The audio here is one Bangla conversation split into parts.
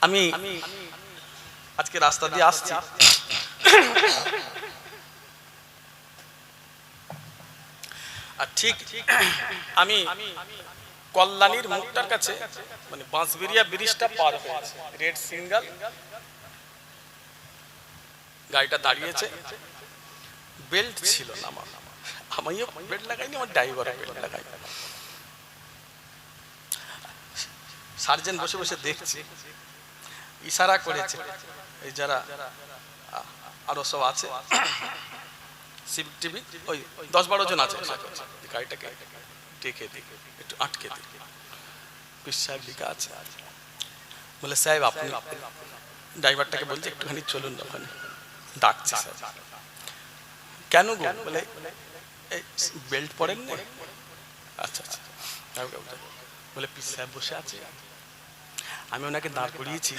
আমি আজকে রাস্তা দিয়ে আসছি, আর ঠিক আমি কল্যাণীর মুখটার কাছে মানে বাঁশবেরিয়া ব্রিজটা পার হয়েছে, রেড সিঙ্গেল গাড়িটা দাঁড়িয়েছে, বেল্ট ছিল না আমার, আমিও বেল্ট লাগাইনি, আমার ড্রাইভার বেল্ট লাগাই। সার্জেন্ট বসে বসে দেখছে, ইশারা করেছে, এই যারা আরো সব আছে সিভিক টিভিক ওই 10-12 জন আছে, গাড়িটাকে ডেকে দিকে একটু আটকে দিকে। পীর সাহেব লিখা আছে, বলে সাহেব আপনি, ড্রাইভারটাকে বলছে একটুখানি চলুন না, ওখানে ডাকছে স্যার। কেন গো? বলে বেল্ট পরেন না। আচ্ছা আচ্ছা, বলে পীর সাহেব বসে আছে, আমি ওনাকে দাঁড় করিয়েছি,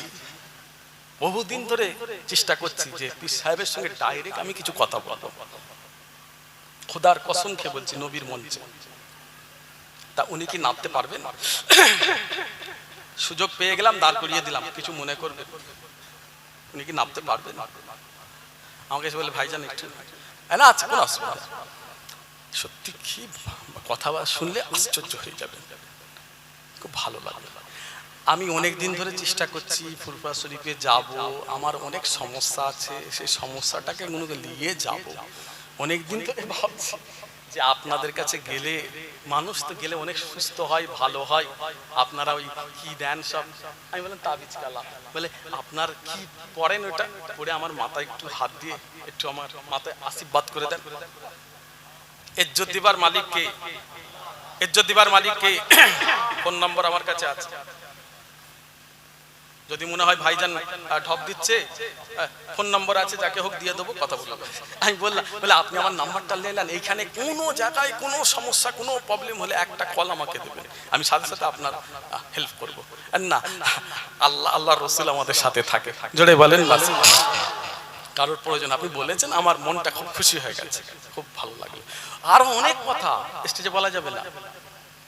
বহুদিন ধরে চেষ্টা করছি যে পীর সাহেবের সঙ্গে ডাইরেক্ট আমি কিছু কথা বলবো, খোদার কসম খেয়ে বলছি নবীর মঞ্চে, তা উনি কি নামতে পারবেন? সুযোগ পেয়ে গেলাম, দাঁড় করিয়ে দিলাম, কিছু মনে করবেন, উনি কি নামতে পারবেন? আমাকে এসে বলে ভাইজান একটু না, আচ্ছা কোনো অসুবিধা। সত্যি কি কথা শুনলে আশ্চর্য হয়ে যাবে, খুব ভালো লাগবে। আমি অনেক দিন ধরে চেষ্টা করছি ফুরফুরা শরীফে যাব, আমার অনেক সমস্যা আছে, সেই সমস্যাটাকে নিয়ে যাব। অনেক দিন ধরে ভাবছি যে আপনাদের কাছে গেলে, মানুষ তো গেলে অনেক সুস্থ হয়, ভালো হয়, আপনারা ওই কি দেন সব। আমি বললাম তাবিজ কালা, বলে আপনার কি পড়েন ওটা পড়ে আমার মাথায় একটু হাত দিয়ে একটু আমার মাথায় আশীর্বাদ করে দেন। ইজ্জত দিবার মালিককে, ইজ্জত দিবার মালিককে ফোন নম্বর আমার কাছে আছে, যদি মনে হয় ভাইজান ঢপ দিচ্ছে ফোন নম্বর আছে, যাকে হোক দিয়ে দেবো, কথা বলবো। আমি বললাম, বলে আপনি আমার নাম্বারটা নিলেন, এইখানে কোনো জায়গায় কোনো সমস্যা কোনো প্রবলেম হলে একটা কল আমাকে দেবেন, আমি সাথে সাথে আপনার হেল্প করবো। না, আল্লাহ আল্লাহর রাসূল আমাদের সাথে থাকে, জোরে বলেন না। কারোর প্রয়োজন আপনি বলেছেন, আমার মনটা খুব খুশি হয়ে গেছে, খুব ভালো লাগলো। আরো অনেক কথা স্টেজে বলা যাবে না,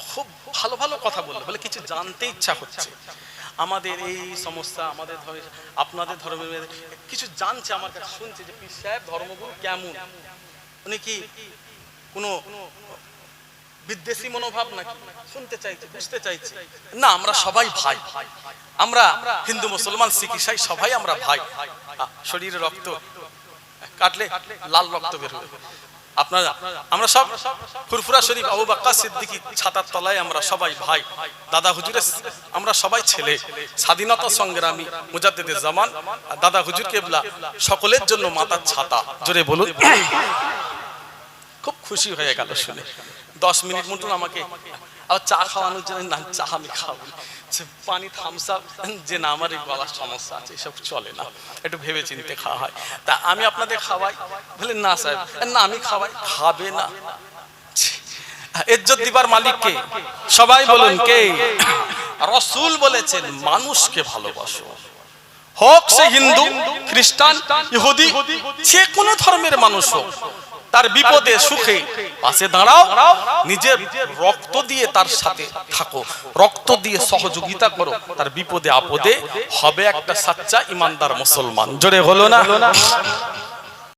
খুব ভালো ভালো কথা বললো, বলে কিছু জানতে ইচ্ছা হচ্ছে, আমাদের এই সমস্যা, আমাদের আপনাদের ধর্মের কিছু জানছে, আমার কাছে শুনছে যে পীর সাহেব ধর্মগুরু কেমন, উনি কি কোনো বিদ্বেষী মনোভাব নাকি, শুনতে চাইছে, বুঝতে চাইছে। না, আমরা সবাই ভাই, আমরা হিন্দু মুসলমান শিখ ইসাই সবাই আমরা ভাই, শরীরে রক্ত কাটলে লাল রক্ত বের হবে, আপনারা আমরা সব ফুরফুরা শরীফ আবু বকর সিদ্দিকী ছাতার তলায় আমরা সবাই ভাই, দাদা হুজুরের আমরা সবাই ছেলে, স্বাধীনতা সংগ্রামী মুজাদ্দিদে জামান দাদা হুজুর কেবলা সকলের জন্য মাথার ছাতা, জোরে বলুন। খুব খুশি হয়ে গেল শুনে। 10 মিনিট মতন আমাকে আবার চা খাওয়ানোর জন্য, না চা আমি খাবো, পানি থামস আপ, যে না আমার এই গলার সমস্যা আছে, এসব চলে না, একটু ভেবে চিন্তে খাওয়া হয়, তা আমি আপনাদের খাওয়াই। বলে না সাহেব, না আমি খাওয়াই, খাবে না। ইজ্জত দিবার মালিক কে? সবাই বলুন কে? রাসূল বলেছেন মানুষকে ভালোবাসো, হোক সে হিন্দু, খ্রিস্টান, ইহুদি, যে কোনো ধর্মের মানুষ হোক, তার বিপদে সুখে পাশে দাঁড়াও, নিজের রক্ত দিয়ে তার সাথে থাকো, রক্ত দিয়ে সহযোগিতা করো, তার বিপদে আপদে হবে একটা সাচ্চা ইমানদার মুসলমান, জোরে হলো না?